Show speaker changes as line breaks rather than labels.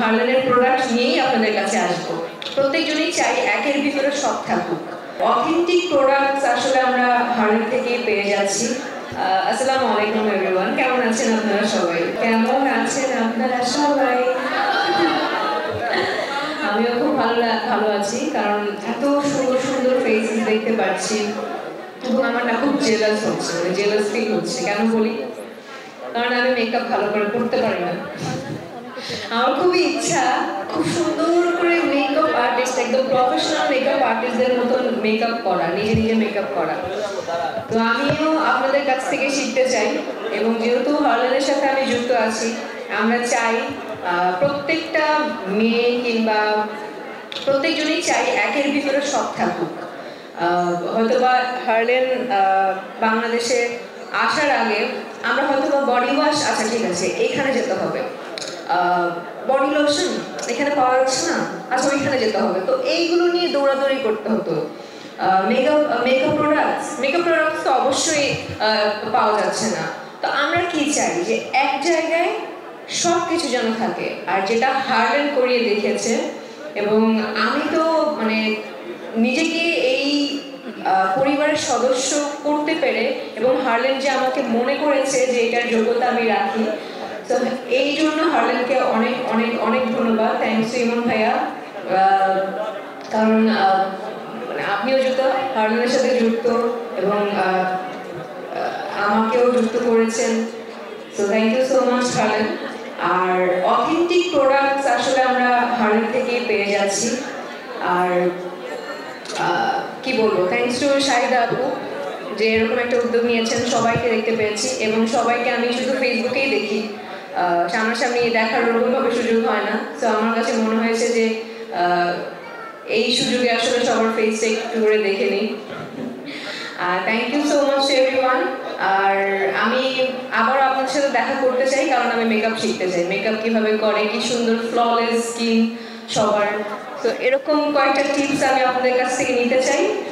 হার্লেনের product নিয়েই আপনাদের কাছে আসবো। প্রত্যেকজনই চাই একের ভিতরে সব থাকুক। অথেন্টিক প্রোডাক্টস আসলে আমরা হার্লেন থেকেই পেয়ে যাচ্ছি। আসসালামু আলাইকুম এভরিওয়ান, কেমন আছেন আপনারা সবাই? কেমন আছেন আপনারা সবাই? আমিও খুব ভালো আছি, কারণ এত সুন্দর সুন্দর ফেসেস দেখতে পাচ্ছি এবং আমার না খুব জেলাস হচ্ছে, জেলাস ফিল হচ্ছে। কেন বলি? কারণ আমি মেকআপ ভালো করে করতে পারি না। আমার খুবই ইচ্ছা খুব সুন্দর করে মেকআপ আর্টিস্ট, একদম প্রফেশনাল মেকআপ আর্টিস্টদের মতন মেকআপ করা, নিজে মেকআপ করা। তো আমিও আপনাদের কাছ থেকে শিখতে চাই, এবং যেহেতু হার্লেনের সাথে আমি যুক্ত আছি, আমরা চাই প্রত্যেকটা মেয়ে কিংবা প্রত্যেকজনই চাই একের ভিতরে সব থাকুক। হয়তোবা হার্লেন বাংলাদেশে আসার আগে আমরা হয়তোবা বডি ওয়াশ, আচ্ছা ঠিক আছে এইখানে যেতে হবে, বডি লোশন এখানে পাওয়া যাচ্ছে না, আচ্ছা ওইখানে যেতে হবে, তো এইগুলো নিয়ে দৌড়াদৌড়ি করতে হতো। মেকআপ প্রোডাক্টস তো অবশ্যই পাওয়া যাচ্ছে না। তো আমরা কি চাই যে এক জায়গায় সব কিছু যেন থাকে, আর যেটা হার্লেন করিয়ে দেখিয়েছে। এবং আমি তো মানে নিজেকে এই পরিবারের সদস্য করতে পেরে, এবং হার্লেন যে আমাকে মনে করেছে যে এটার যোগ্যতা আমি রাখি, তো এই জন্য হার্লেনকে অনেক অনেক অনেক ধন্যবাদ। থ্যাংকস ইমন ভাইয়া, কারণ মানে আপনিও যুক্ত, হার্লেনের সাথে যুক্ত, এবং আমাকেও যুক্ত করেছেন। So thank you so much Harlen. আর অথেন্টিক প্রোডাক্টস আসলে আমরা হার্লেন থেকেই পেয়ে যাচ্ছি। আর কি বলবো, থ্যাংকস টু শাহিদা আপু যে এরকম একটা উদ্যোগ নিয়েছেন। সবাইকে দেখতে পেয়েছি, এবং সবাইকে আমি শুধু ফেসবুকেই দেখি, সামনাসামনি দেখার ওরকমভাবে সুযোগ হয় না। তো আমার কাছে মনে হয়েছে যে এই সুযোগে আসলে সবার ফেসটা একটু করে দেখে নিই। Thank you so much everyone. আর আমি আবার আপনাদের সাথে দেখা করতে চাই, কারণ আমি মেকআপ শিখতে চাই, মেকআপ কিভাবে করে, কি সুন্দর ফ্ললেস স্কিন সবার। তো এরকম কয়েকটা টিপস আমি আপনাদের কাছ থেকে নিতে চাই।